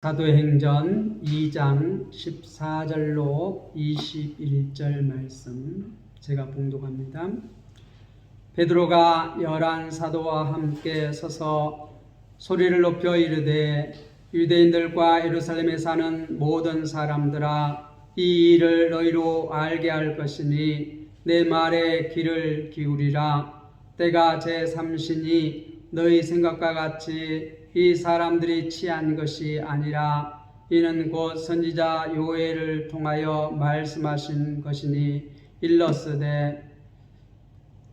사도행전 2장 14절로 21절 말씀 제가 봉독합니다. 베드로가 11 사도와 함께 서서 소리를 높여 이르되 유대인들과 예루살렘에 사는 모든 사람들아, 이 일을 너희로 알게 할 것이니 내 말에 귀를 기울이라. 때가 제3시니 너희 생각과 같이 이 사람들이 취한 것이 아니라 이는 곧 선지자 요엘을 통하여 말씀하신 것이니 일렀으되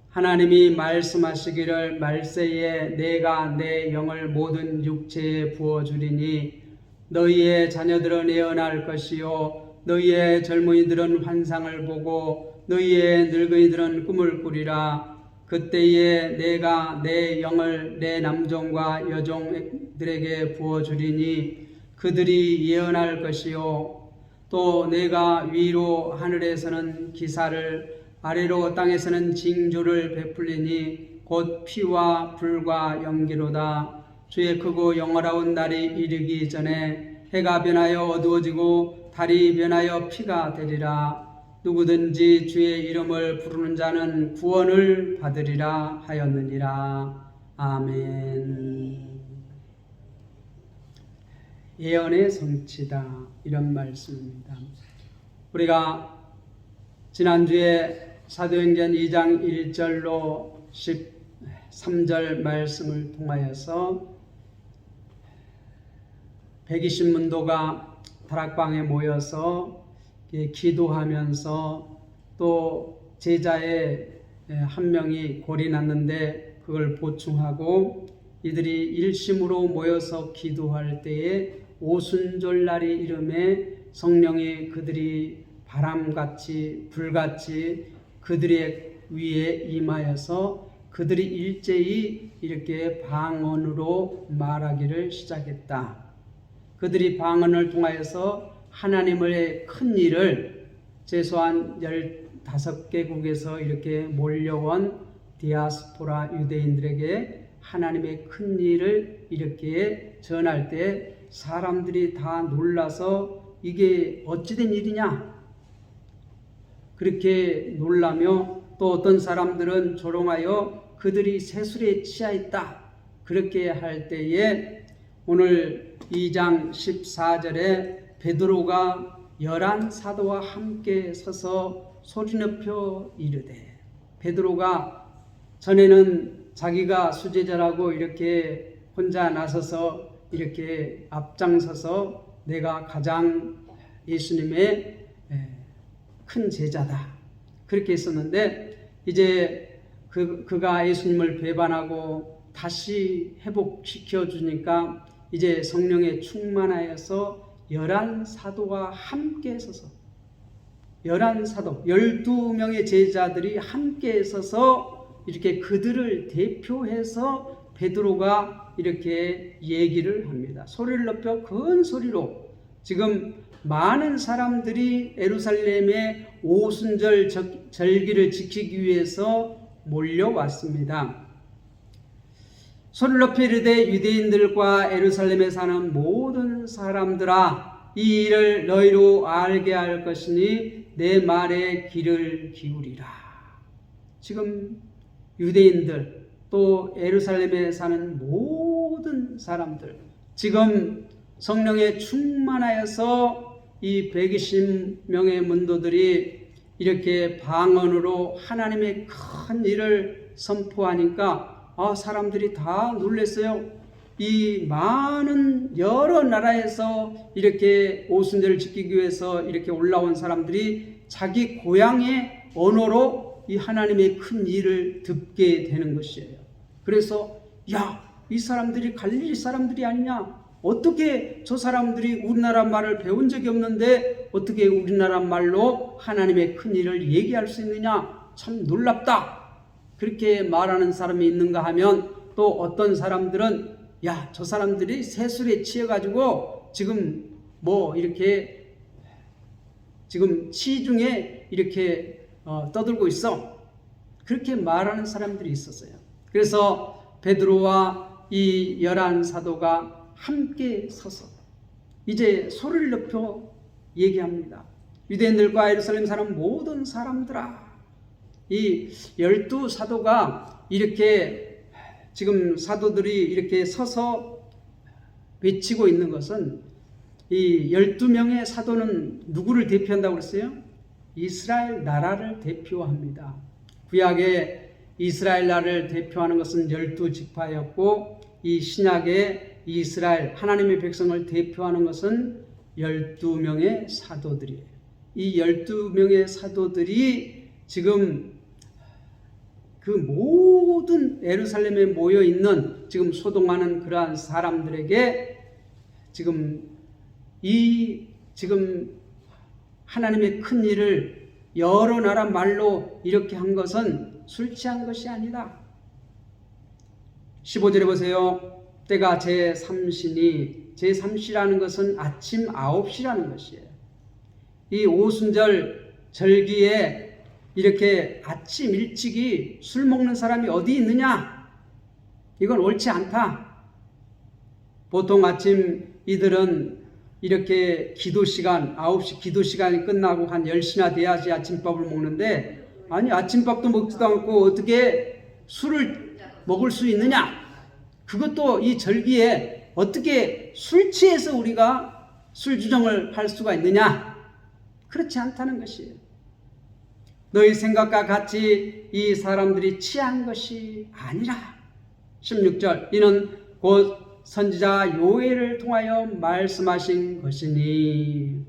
하나님이 말씀하시기를 말세에 내가 내 영을 모든 육체에 부어주리니 너희의 자녀들은 예언할 것이요 너희의 젊은이들은 환상을 보고 너희의 늙은이들은 꿈을 꾸리라. 그때에 내가 내 영을 내 남종과 여종들에게 부어주리니 그들이 예언할 것이요 또 내가 위로 하늘에서는 기사를 아래로 땅에서는 징조를 베풀리니 곧 피와 불과 연기로다. 주의 크고 영원하온 날이 이르기 전에 해가 변하여 어두워지고 달이 변하여 피가 되리라. 누구든지 주의 이름을 부르는 자는 구원을 받으리라 하였느니라. 아멘. 예언의 성취다, 이런 말씀입니다. 우리가 지난주에 사도행전 2장 1절로 13절 말씀을 통하여서 120문도가 다락방에 모여서 기도하면서 또 제자의 한 명이 골이 났는데 그걸 보충하고 이들이 일심으로 모여서 기도할 때에 오순절날이 이름에 성령이 그들이 바람같이 불같이 그들의 위에 임하여서 그들이 일제히 이렇게 방언으로 말하기를 시작했다. 그들이 방언을 통하여서 하나님의 큰 일을 최소한 15개국에서 이렇게 몰려온 디아스포라 유대인들에게 하나님의 큰 일을 이렇게 전할 때 사람들이 다 놀라서 이게 어찌된 일이냐 그렇게 놀라며, 또 어떤 사람들은 조롱하여 그들이 세술에 취하였다 그렇게 할 때에 오늘 2장 14절에 베드로가 11 사도와 함께 서서 소리 높여 이르되, 베드로가 전에는 자기가 수제자라고 이렇게 혼자 나서서 이렇게 앞장서서 내가 가장 예수님의 큰 제자다 그렇게 했었는데, 이제 그가 예수님을 배반하고 다시 회복시켜 주니까 이제 성령에 충만하여서 11 사도와 함께 서서 11 사도 12명의 제자들이 함께 서서 이렇게 그들을 대표해서 베드로가 이렇게 얘기를 합니다. 소리를 높여 큰 소리로. 지금 많은 사람들이 예루살렘의 오순절 절기를 지키기 위해서 몰려왔습니다. 소리를 높여 이르되 유대인들과 예루살렘에 사는 모든 사람들아, 이 일을 너희로 알게 할 것이니 내 말에 귀를 기울이라. 지금 유대인들 또 예루살렘에 사는 모든 사람들, 지금 성령에 충만하여서 이 120명의 문도들이 이렇게 방언으로 하나님의 큰 일을 선포하니까 사람들이 다 놀랐어요. 이 많은 여러 나라에서 이렇게 오순절을 지키기 위해서 이렇게 올라온 사람들이 자기 고향의 언어로 이 하나님의 큰 일을 듣게 되는 것이에요. 그래서 이 사람들이 갈릴리 사람들이 아니냐? 어떻게 저 사람들이 우리나라 말을 배운 적이 없는데 어떻게 우리나라 말로 하나님의 큰 일을 얘기할 수 있느냐? 참 놀랍다. 그렇게 말하는 사람이 있는가 하면, 또 어떤 사람들은 저 사람들이 세술에 취해가지고 지금 이렇게 지금 시중에 이렇게 떠들고 있어. 그렇게 말하는 사람들이 있었어요. 그래서 베드로와 이 11 사도가 함께 서서 이제 소리를 높여 얘기합니다. 유대인들과 예루살렘 사람 모든 사람들아, 이 12사도가 이렇게 지금 사도들이 이렇게 서서 외치고 있는 것은 이 12명의 사도는 누구를 대표한다고 그랬어요? 이스라엘 나라를 대표합니다. 구약의 이스라엘 나라를 대표하는 것은 12지파였고 이 신약의 이스라엘 하나님의 백성을 대표하는 것은 12명의 사도들이에요. 이 12명의 사도들이 지금 그 모든 예루살렘에 모여 있는 지금 소동하는 그러한 사람들에게 지금 하나님의 큰 일을 여러 나라 말로 이렇게 한 것은 술 취한 것이 아니다. 15절에 보세요. 때가 제3시니, 제3시라는 것은 아침 9시라는 것이에요. 이 오순절 절기에 이렇게 아침 일찍이 술 먹는 사람이 어디 있느냐? 이건 옳지 않다. 보통 아침 이들은 이렇게 기도 시간, 9시 기도 시간이 끝나고 한 10시나 돼야지 아침밥을 먹는데, 아니 아침밥도 먹지도 않고 어떻게 술을 먹을 수 있느냐? 그것도 이 절기에 어떻게 술 취해서 우리가 술 주정을 할 수가 있느냐? 그렇지 않다는 것이에요. 너희 생각과 같이 이 사람들이 취한 것이 아니라. 16절, 이는 곧 선지자 요엘을 통하여 말씀하신 것이니.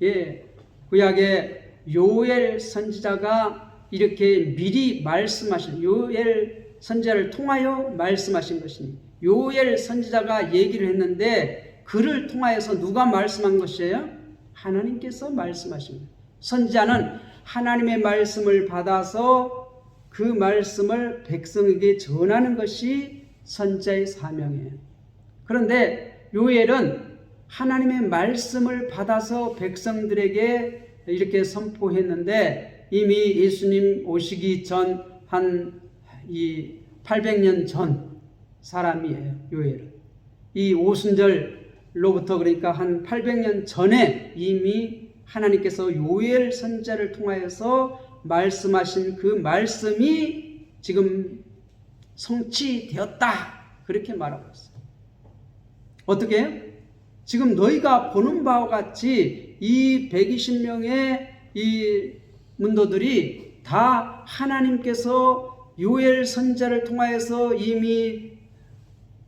예, 구약의 요엘 선지자가 이렇게 미리 말씀하신, 요엘 선지자를 통하여 말씀하신 것이니. 요엘 선지자가 얘기를 했는데 그를 통하여서 누가 말씀한 것이에요? 하나님께서 말씀하신 거예요. 선지자는 하나님의 말씀을 받아서 그 말씀을 백성에게 전하는 것이 선지자의 사명이에요. 그런데 요엘은 하나님의 말씀을 받아서 백성들에게 이렇게 선포했는데 이미 예수님 오시기 전 한 800년 전 사람이에요. 요엘은. 이 오순절로부터 그러니까 한 800년 전에 이미 하나님께서 요엘 선지자를 통하여서 말씀하신 그 말씀이 지금 성취되었다. 그렇게 말하고 있어요. 어떻게 해요? 지금 너희가 보는 바와 같이 이 120명의 이 문도들이 다 하나님께서 요엘 선지자를 통하여서 이미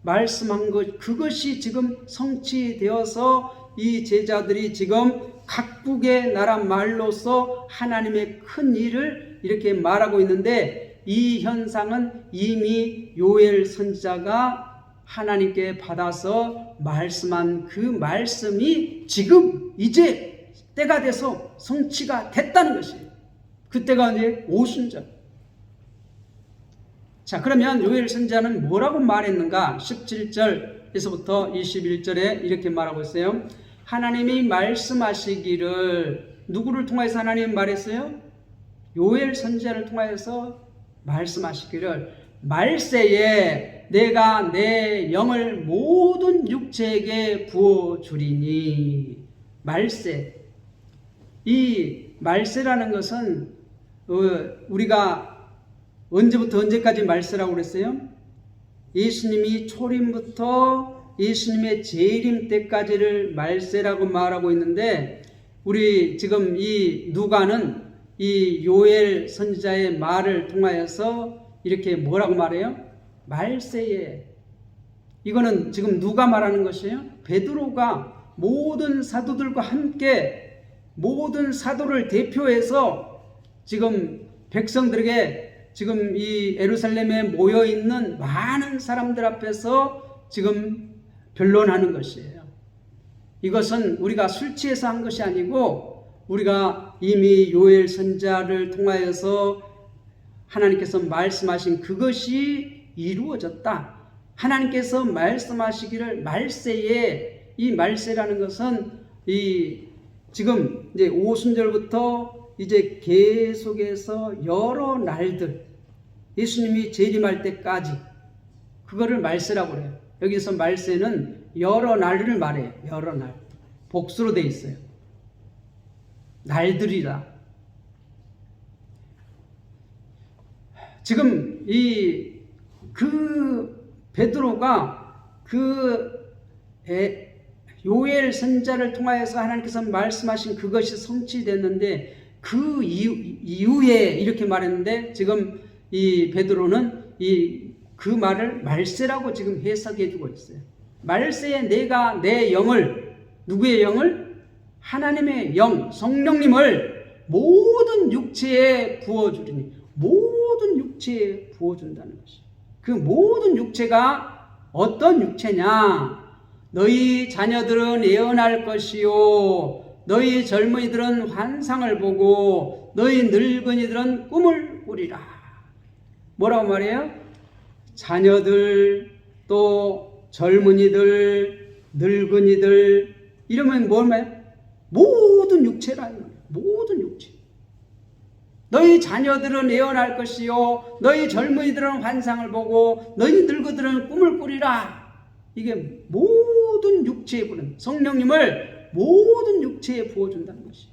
말씀한 것, 그것이 지금 성취되어서 이 제자들이 지금 각국의 나라 말로서 하나님의 큰 일을 이렇게 말하고 있는데 이 현상은 이미 요엘 선지자가 하나님께 받아서 말씀한 그 말씀이 지금 이제 때가 돼서 성취가 됐다는 것이에요. 그때가 이제 오순절. 자, 그러면 요엘 선지자는 뭐라고 말했는가? 17절에서부터 21절에 이렇게 말하고 있어요. 하나님이 말씀하시기를, 누구를 통해서 하나님이 말했어요? 요엘 선지자를 통해서 말씀하시기를, 말세에 내가 내 영을 모든 육체에게 부어주리니. 말세. 이 말세라는 것은 우리가 언제부터 언제까지 말세라고 그랬어요? 예수님이 초림부터 예수님의 재림 때까지를 말세라고 말하고 있는데, 우리 지금 이 누가는 이 요엘 선지자의 말을 통하여서 이렇게 뭐라고 말해요? 말세에. 이거는 지금 누가 말하는 것이에요? 베드로가 모든 사도들과 함께 모든 사도를 대표해서 지금 백성들에게 지금 이 예루살렘에 모여 있는 많은 사람들 앞에서 지금 변론하는 것이에요. 이것은 우리가 술 취해서 한 것이 아니고 우리가 이미 요엘 선지자를 통하여서 하나님께서 말씀하신 그것이 이루어졌다. 하나님께서 말씀하시기를 말세에, 이 말세라는 것은 이 지금 이제 오순절부터 이제 계속해서 여러 날들, 예수님이 재림할 때까지 그거를 말세라고 그래요. 여기서 말세는 여러 날을 말해요. 여러 날. 복수로 돼 있어요. 날들이라. 지금 그 베드로가 요엘 선지자를 통하여서 하나님께서 말씀하신 그것이 성취됐는데 그 이후에 이렇게 말했는데 지금 이 베드로는 그 말을 말세라고 지금 해석해 주고 있어요. 말세에 내가 내 영을, 누구의 영을? 하나님의 영, 성령님을 모든 육체에 부어주리니, 모든 육체에 부어준다는 것이에요. 그 모든 육체가 어떤 육체냐? 너희 자녀들은 예언할 것이요, 너희 젊은이들은 환상을 보고 너희 늙은이들은 꿈을 꾸리라. 뭐라고 말해요? 자녀들, 또 젊은이들, 늙은이들, 이러면 뭘 말해요? 모든 육체라는 거예요. 모든 육체. 너희 자녀들은 예언할 것이요, 너희 젊은이들은 환상을 보고 너희 늙은이들은 꿈을 꾸리라. 이게 모든 육체에 부는 성령님을 모든 육체에 부어준다는 것이에요.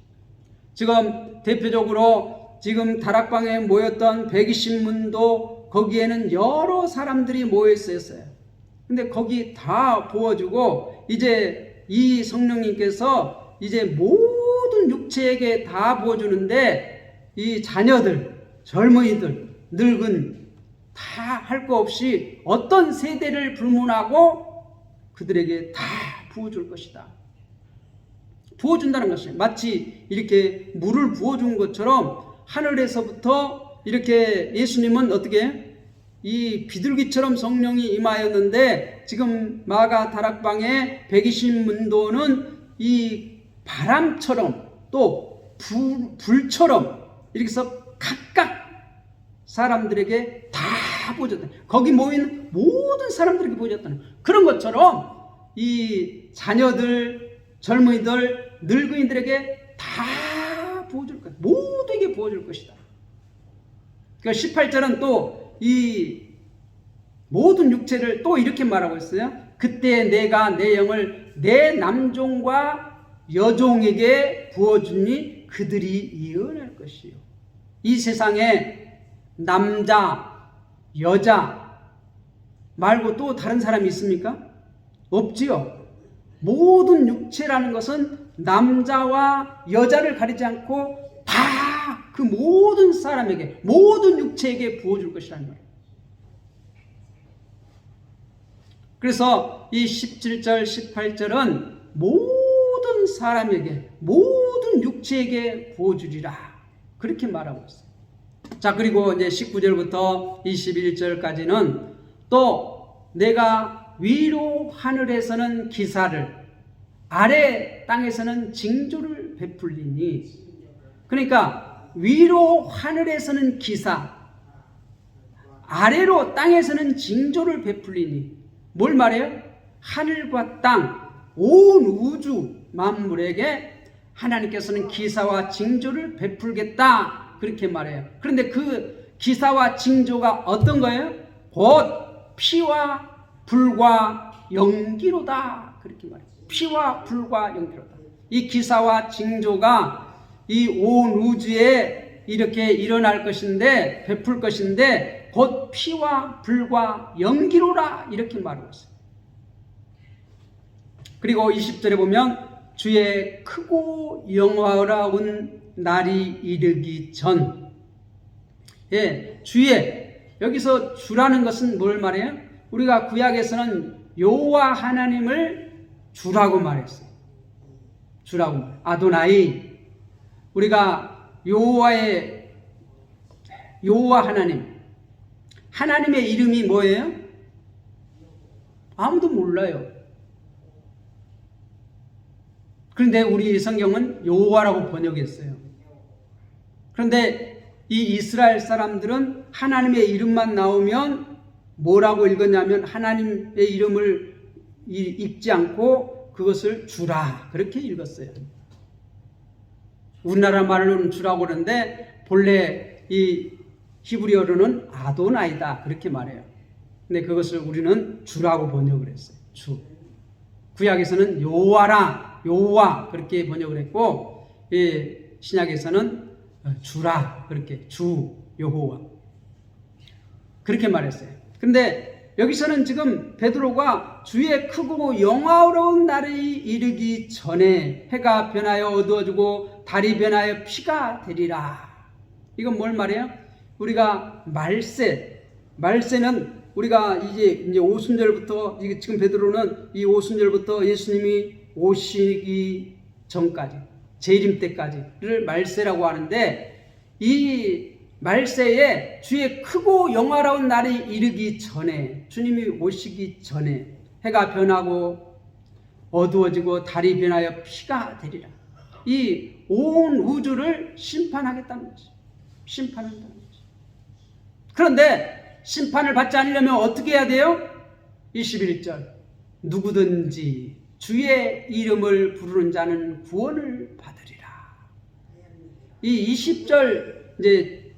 지금 대표적으로 지금 다락방에 모였던 120문도 거기에는 여러 사람들이 모여 있었어요. 근데 거기 다 부어주고 이제 이 성령님께서 이제 모든 육체에게 다 부어주는데 이 자녀들, 젊은이들, 늙은 다 할 거 없이 어떤 세대를 불문하고 그들에게 다 부어줄 것이다. 부어준다는 것이에요. 마치 이렇게 물을 부어준 것처럼 하늘에서부터 이렇게 예수님은 어떻게 이 비둘기처럼 성령이 임하였는데 지금 마가 다락방의 120문도는 이 바람처럼 또 불처럼 이렇게 해서 각각 사람들에게 다 보여줬다. 거기 모인 모든 사람들에게 보여줬다는 그런 것처럼 이 자녀들, 젊은이들, 늙은이들에게 다 부어줄 거야. 모두에게 부어줄 것이다. 그러니까 18절은 또 이 모든 육체를 또 이렇게 말하고 있어요. 그때 내가 내 영을 내 남종과 여종에게 부어주니 그들이 예언할 것이요. 이 세상에 남자, 여자 말고 또 다른 사람이 있습니까? 없지요. 모든 육체라는 것은 남자와 여자를 가리지 않고 다 그 모든 사람에게, 모든 육체에게 부어줄 것이라는 말이에요. 그래서 이 17절, 18절은 모든 사람에게, 모든 육체에게 부어주리라. 그렇게 말하고 있어요. 자, 그리고 이제 19절부터 21절까지는 또 내가 위로 하늘에서는 기사를, 아래 땅에서는 징조를 베풀리니, 그러니까 위로 하늘에서는 기사, 아래로 땅에서는 징조를 베풀리니, 뭘 말해요? 하늘과 땅, 온 우주 만물에게 하나님께서는 기사와 징조를 베풀겠다, 그렇게 말해요. 그런데 그 기사와 징조가 어떤 거예요? 곧 피와 불과 연기로다, 그렇게 말해요. 피와 불과 연기로다. 이 기사와 징조가 이 온 우주에 이렇게 일어날 것인데, 베풀 것인데 곧 피와 불과 연기로라, 이렇게 말하고 있어요. 그리고 20절에 보면 주의 크고 영화로운 날이 이르기 전, 주의, 여기서 주라는 것은 뭘 말해요? 우리가 구약에서는 여호와 하나님을 주라고 말했어요. 주라고 말해요. 아도나이. 우리가 여호와 하나님, 하나님의 이름이 뭐예요? 아무도 몰라요. 그런데 우리 성경은 여호와라고 번역했어요. 그런데 이 이스라엘 사람들은 하나님의 이름만 나오면 뭐라고 읽었냐면 하나님의 이름을 읽지 않고 그것을 주라, 그렇게 읽었어요. 우리나라 말로는 주라고 그러는데 본래 이 히브리어로는 아도나이다, 그렇게 말해요. 근데 그것을 우리는 주라고 번역을 했어요. 주. 구약에서는 여호와라, 여호와 그렇게 번역을 했고, 신약에서는 주라 그렇게 주 여호와 그렇게 말했어요. 근데 여기서는 지금 베드로가 주의 크고 영화로운 날이 이르기 전에 해가 변하여 어두워지고 달이 변하여 피가 되리라. 이건 뭘 말해요? 우리가 말세는 우리가 이제 오순절부터, 지금 베드로는 이 오순절부터 예수님이 오시기 전까지, 재림 때까지를 말세라고 하는데, 이 말세에 주의 크고 영화로운 날이 이르기 전에, 주님이 오시기 전에 해가 변하고 어두워지고 달이 변하여 피가 되리라. 이 온 우주를 심판하겠다는 거죠. 심판한다는 거죠. 그런데 심판을 받지 않으려면 어떻게 해야 돼요? 21절, 누구든지 주의 이름을 부르는 자는 구원을 받으리라. 이 20절 이제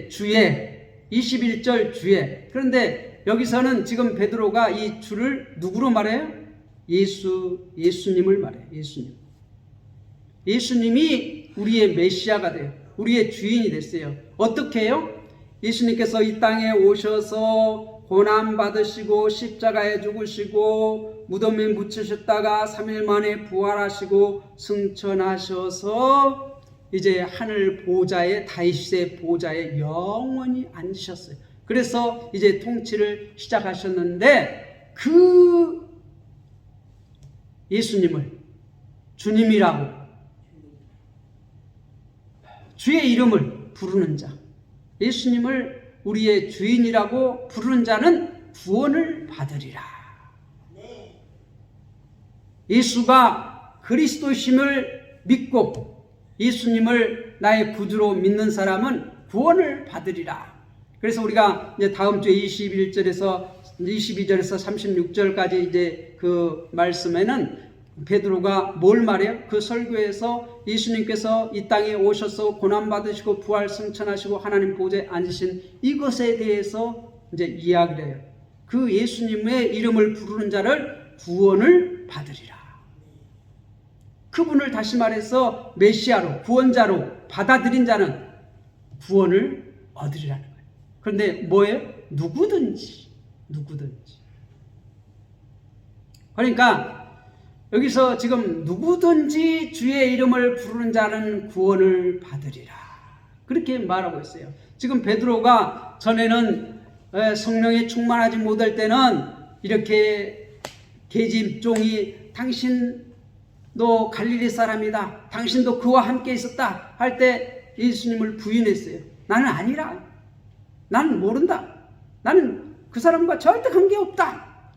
주의, 21절 주의. 그런데 여기서는 지금 베드로가 이 주를 누구로 말해요? 예수님을 말해요. 예수님이 우리의 메시아가 돼요. 우리의 주인이 됐어요. 어떻게 해요? 예수님께서 이 땅에 오셔서 고난 받으시고 십자가에 죽으시고 무덤에 묻히셨다가 3일 만에 부활하시고 승천하셔서 이제 하늘 보좌에, 다윗의 보좌에 영원히 앉으셨어요. 그래서 이제 통치를 시작하셨는데, 그 예수님을 주님이라고, 주의 이름을 부르는 자, 예수님을 우리의 주인이라고 부르는 자는 구원을 받으리라. 예수가 그리스도심을 믿고 예수님을 나의 구주로 믿는 사람은 구원을 받으리라. 그래서 우리가 이제 다음 주에 22절에서 36절까지 이제 그 말씀에는 베드로가 뭘 말해요? 그 설교에서 예수님께서 이 땅에 오셔서 고난받으시고 부활 승천하시고 하나님 보좌에 앉으신 이것에 대해서 이제 이야기를 해요. 그 예수님의 이름을 부르는 자를 구원을 받으리라. 그분을 다시 말해서 메시아로, 구원자로 받아들인 자는 구원을 얻으리라는 거예요. 그런데 뭐예요? 누구든지. 그러니까 여기서 지금 누구든지 주의 이름을 부르는 자는 구원을 받으리라. 그렇게 말하고 있어요. 지금 베드로가 전에는 성령에 충만하지 못할 때는 이렇게 계집종이 당신도 갈릴리 사람이다, 당신도 그와 함께 있었다 할 때 예수님을 부인했어요. 나는 아니라, 나는 모른다, 나는 그 사람과 절대 관계없다,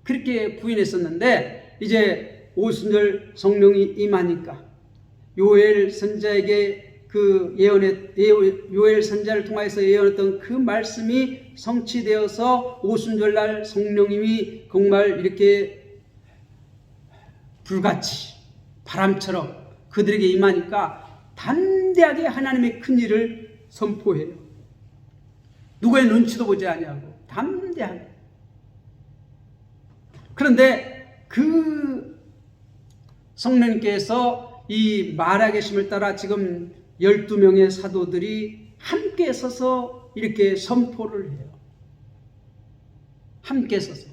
그렇게 부인했었는데, 이제 오순절 성령이 임하니까 요엘 선지자에게 그 요엘 선지자를 통해서 예언했던 그 말씀이 성취되어서 오순절날 성령님이 정말 이렇게 불같이 바람처럼 그들에게 임하니까 담대하게 하나님의 큰 일을 선포해요. 누구의 눈치도 보지 아니하고 담대하게. 그런데 그 성령님께서 이 말하 계심을 따라 지금 12명의 사도들이 함께 서서 이렇게 선포를 해요. 함께 서서.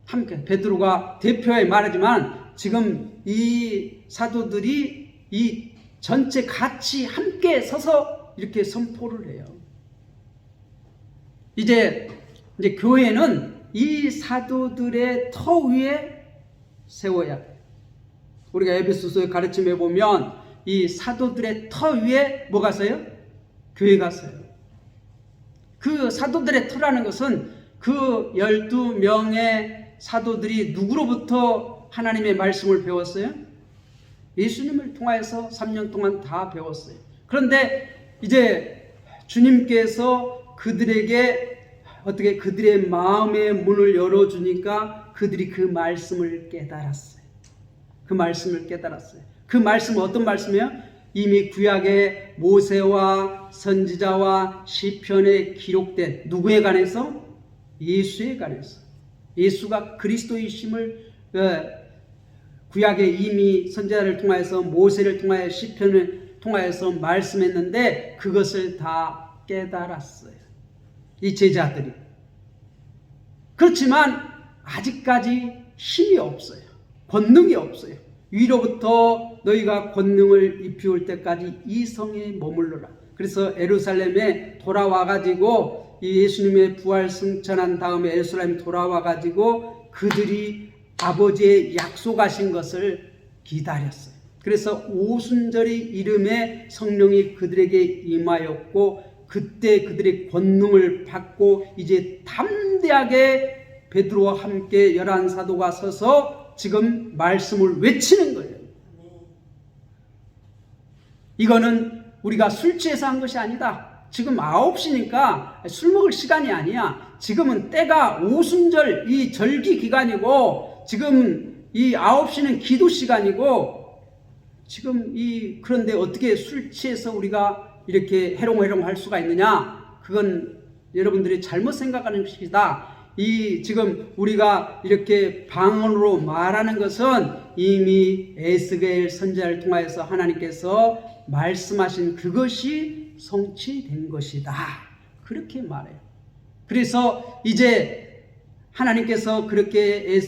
함께. 베드로가 대표에 말하지만 지금 이 사도들이 이 전체 같이 함께 서서 이렇게 선포를 해요. 이제 교회는 이 사도들의 터 위에 세워야 돼요. 우리가 에베소서의 가르침에 보면 이 사도들의 터 위에 뭐가 서요? 교회가 서요. 그 사도들의 터라는 것은 그 12명의 사도들이 누구로부터 하나님의 말씀을 배웠어요? 예수님을 통하여서 3년 동안 다 배웠어요. 그런데 이제 주님께서 그들에게 어떻게 그들의 마음의 문을 열어주니까 그들이 그 말씀을 깨달았어요. 그 말씀은 어떤 말씀이에요? 이미 구약의 모세와 선지자와 시편에 기록된 누구에 관해서? 예수에 관해서. 예수가 그리스도이심을 구약에 이미 선지자를 통하여서 모세를 통하여 시편을 통하여서 말씀했는데 그것을 다 깨달았어요. 이 제자들이. 그렇지만 아직까지 힘이 없어요. 권능이 없어요. 위로부터 너희가 권능을 입히올 때까지 이 성에 머물러라. 그래서 예루살렘에 돌아와가지고 이 예수님의 부활 승천한 다음에 예루살렘에 돌아와가지고 그들이 아버지의 약속하신 것을 기다렸어요. 그래서 오순절이 이름에 성령이 그들에게 임하였고 그때 그들의 권능을 받고 이제 담대하게 베드로와 함께 11사도가 서서 지금 말씀을 외치는 거예요. 이거는 우리가 술 취해서 한 것이 아니다. 지금 9시니까 술 먹을 시간이 아니야. 지금은 때가 오순절 이 절기 기간이고 지금 이 9시는 기도 시간이고 지금 그런데 어떻게 술 취해서 우리가 이렇게 해롱해롱 할 수가 있느냐? 그건 여러분들이 잘못 생각하는 것이다. 지금 우리가 이렇게 방언으로 말하는 것은 이미 에스겔 선지자를 통하여서 하나님께서 말씀하신 그것이 성취된 것이다. 그렇게 말해요. 그래서 이제 하나님께서 그렇게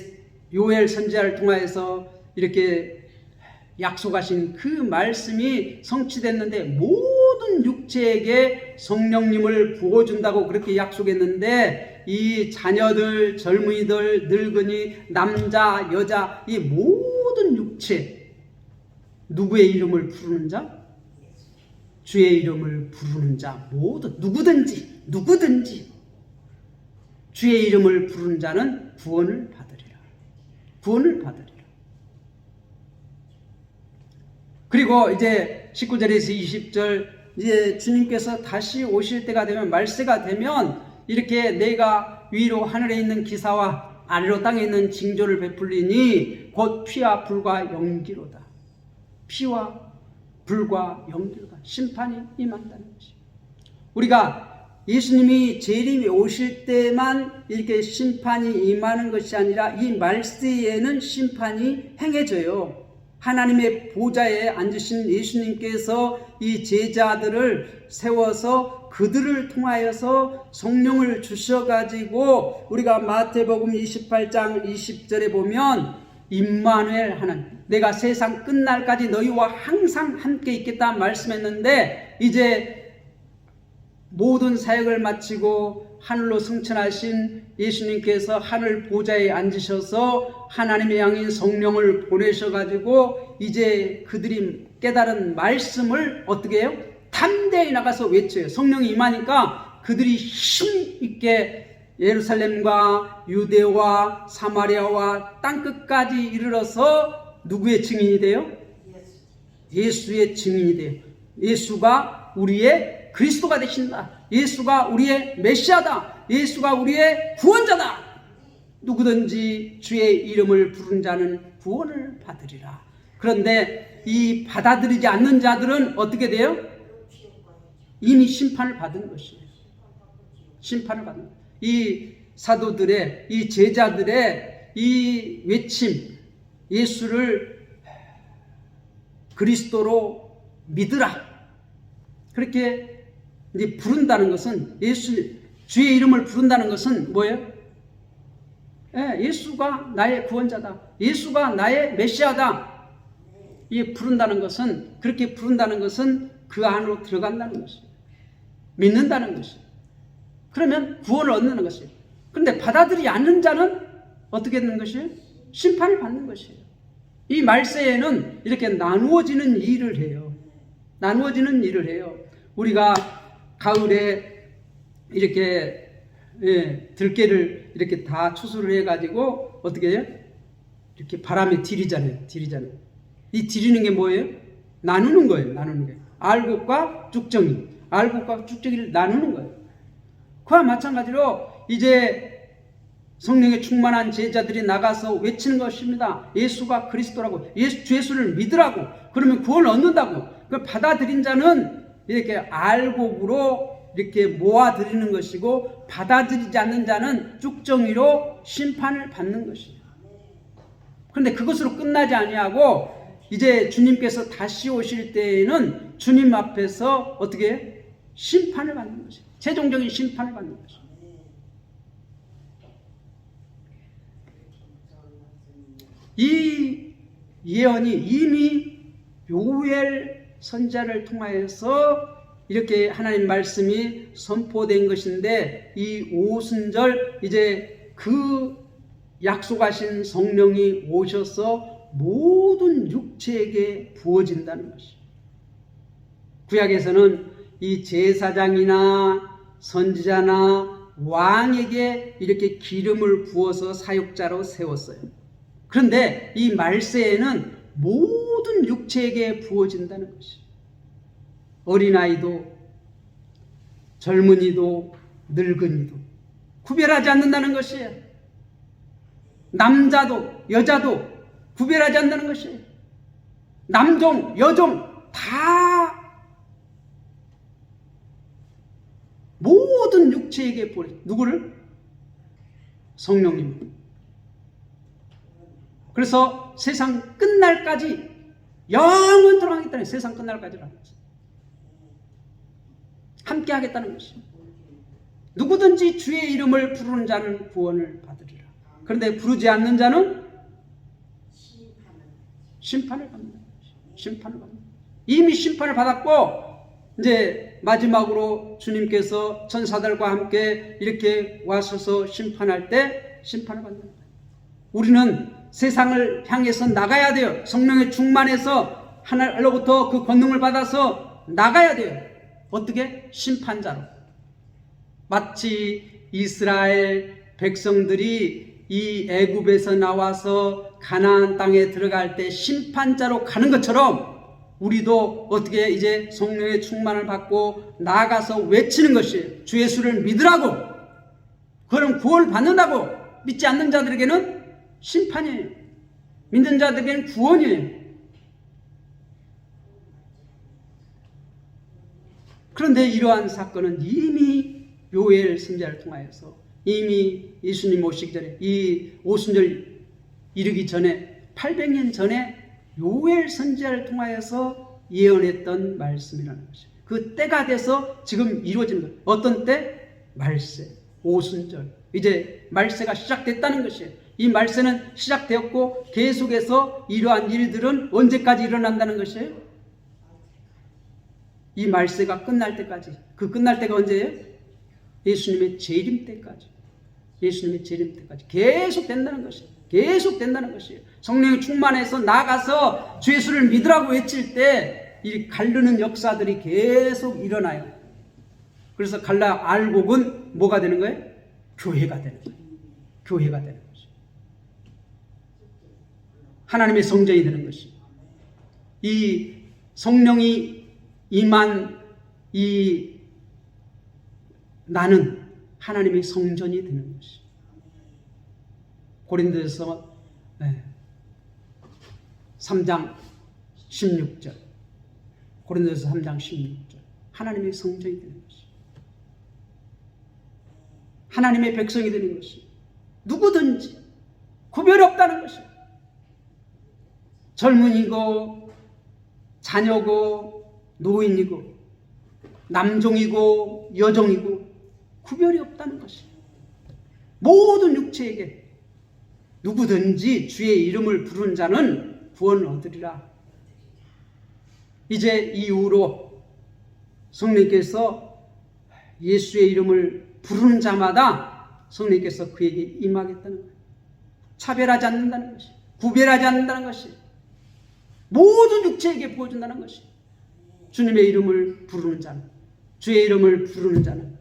요엘 선지자를 통하여서 이렇게 약속하신 그 말씀이 성취됐는데 모든 육체에게 성령님을 부어준다고 그렇게 약속했는데 이 자녀들, 젊은이들, 늙은이, 남자, 여자 이 모든 육체 누구의 이름을 부르는 자? 주의 이름을 부르는 자 모두 누구든지 주의 이름을 부르는 자는 구원을 받으리라. 구원을 받으리라. 그리고 이제 19절에서 20절 이제 주님께서 다시 오실 때가 되면 말세가 되면 이렇게 내가 위로 하늘에 있는 기사와 아래로 땅에 있는 징조를 베풀리니 곧 피와 불과 연기로다. 피와 불과 연기로다. 심판이 임한다는 것이. 우리가 예수님이 재림이 오실 때만 이렇게 심판이 임하는 것이 아니라 이 말세에는 심판이 행해져요. 하나님의 보좌에 앉으신 예수님께서 이 제자들을 세워서 그들을 통하여서 성령을 주셔가지고 우리가 마태복음 28장 20절에 보면 임마누엘 하나님, 내가 세상 끝날까지 너희와 항상 함께 있겠다 말씀했는데 이제 모든 사역을 마치고 하늘로 승천하신 예수님께서 하늘 보좌에 앉으셔서 하나님의 양인 성령을 보내셔가지고 이제 그들이 깨달은 말씀을 어떻게 해요? 담대히 나가서 외쳐요. 성령이 임하니까 그들이 힘있게 예루살렘과 유대와 사마리아와 땅끝까지 이르러서 누구의 증인이 돼요? 예수의 증인이 돼요. 예수가 우리의 그리스도가 되신다. 예수가 우리의 메시아다. 예수가 우리의 구원자다. 누구든지 주의 이름을 부른 자는 구원을 받으리라. 그런데 이 받아들이지 않는 자들은 어떻게 돼요? 이미 심판을 받은 것이에요. 심판을 받은 것이에요. 이 사도들의, 이 제자들의 이 외침, 예수를 그리스도로 믿으라. 그렇게 이제 부른다는 것은 주의 이름을 부른다는 것은 뭐예요? 예수가 나의 구원자다. 예수가 나의 메시아다. 이 부른다는 것은 그렇게 부른다는 것은 그 안으로 들어간다는 것이에요. 믿는다는 것이에요. 그러면 구원을 얻는 것이에요. 그런데 받아들이지 않는 자는 어떻게 되는 것이에요? 심판을 받는 것이에요. 이 말세에는 이렇게 나누어지는 일을 해요. 나누어지는 일을 해요. 우리가 가을에 이렇게 들깨를 이렇게 다 추수를 해가지고 어떻게 해요? 이렇게 바람에 디리잖아요. 이 디리는 게 뭐예요? 나누는 거예요. 나누는 게. 알곡과 쭉정이. 알곡과 쭉정이를 나누는 거예요. 그와 마찬가지로 이제 성령에 충만한 제자들이 나가서 외치는 것입니다. 예수가 그리스도라고. 주 예수를 믿으라고. 그러면 구원을 얻는다고. 그걸 받아들인 자는 이렇게 알곡으로 이렇게 모아들이는 것이고 받아들이지 않는 자는 쭉정이로 심판을 받는 것이에요. 그런데 그것으로 끝나지 아니하고 이제 주님께서 다시 오실 때에는 주님 앞에서 어떻게 해요? 심판을 받는 것이에요. 최종적인 심판을 받는 것이에요. 이 예언이 이미 요엘 선지자를 통하여서 이렇게 하나님 말씀이 선포된 것인데, 이 오순절 이제 그 약속하신 성령이 오셔서 모든 육체에게 부어진다는 것이에요. 구약에서는 이 제사장이나 선지자나 왕에게 이렇게 기름을 부어서 사역자로 세웠어요. 그런데 이 말세에는 모든 육체에게 부어진다는 것이에요. 어린아이도 젊은이도 늙은이도 구별하지 않는다는 것이에요. 남자도 여자도 구별하지 않는다는 것이에요. 남종 여종 다 모든 육체에게 부어. 누구를? 성령님. 그래서 세상 끝날까지 영원토록 하겠다는, 세상 끝날까지라는 것이에요. 함께 하겠다는 것이에요. 누구든지 주의 이름을 부르는 자는 구원을 받으리라. 그런데 부르지 않는 자는 심판을 받는다. 심판을 받는다. 이미 심판을 받았고, 이제 마지막으로 주님께서 천사들과 함께 이렇게 와서서 심판할 때 심판을 받는다. 우리는 세상을 향해서 나가야 돼요. 성령의 충만해서 하나로부터 그 권능을 받아서 나가야 돼요. 어떻게? 심판자로. 마치 이스라엘 백성들이 이 애굽에서 나와서 가나안 땅에 들어갈 때 심판자로 가는 것처럼, 우리도 어떻게 이제 성령의 충만을 받고 나아가서 외치는 것이에요. 주 예수를 믿으라고. 그럼 구원을 받는다고. 믿지 않는 자들에게는 심판이에요. 믿는 자들에게는 구원이에요. 그런데 이러한 사건은 이미 요엘 선지자를 통하여서, 이미 예수님 오시기 전에, 이 오순절 이르기 전에 800년 전에 요엘 선지자를 통하여서 예언했던 말씀이라는 것이에요. 그 때가 돼서 지금 이루어지는 거예요. 어떤 때? 말세, 오순절. 이제 말세가 시작됐다는 것이에요. 이 말세는 시작되었고 계속해서 이러한 일들은 언제까지 일어난다는 것이에요? 이 말세가 끝날 때까지. 그 끝날 때가 언제예요? 예수님의 재림 때까지. 예수님의 재림 때까지 계속 된다는 것이에요. 계속 된다는 것이에요. 성령이 충만해서 나가서 주 예수를 믿으라고 외칠 때 이 갈르는 역사들이 계속 일어나요. 그래서 갈라 알곡은 뭐가 되는 거예요? 교회가 되는 거예요. 교회가 되는 것이에요. 하나님의 성전이 되는 것이에요. 이 성령이 임한 이 나는 하나님의 성전이 되는 것이에요. 고린도서 3장 16절. 고린도서 3장 16절. 하나님의 성전이 되는 것이에요. 하나님의 백성이 되는 것이에요. 누구든지 구별이 없다는 것이에요. 젊은이고 자녀고 노인이고 남종이고 여종이고 구별이 없다는 것이에요. 모든 육체에게 누구든지 주의 이름을 부르는 자는 구원을 얻으리라. 이제 이후로 성령께서 예수의 이름을 부르는 자마다 성령께서 그에게 임하겠다는 거예요. 차별하지 않는다는 것이에요. 구별하지 않는다는 것이에요. 모든 육체에게 부어준다는 것이에요. 주님의 이름을 부르는 자는, 주의 이름을 부르는 자는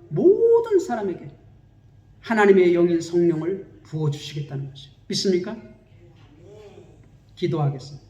모든 사람에게 하나님의 영인 성령을 부어주시겠다는 것이에요. 믿습니까? 기도하겠습니다.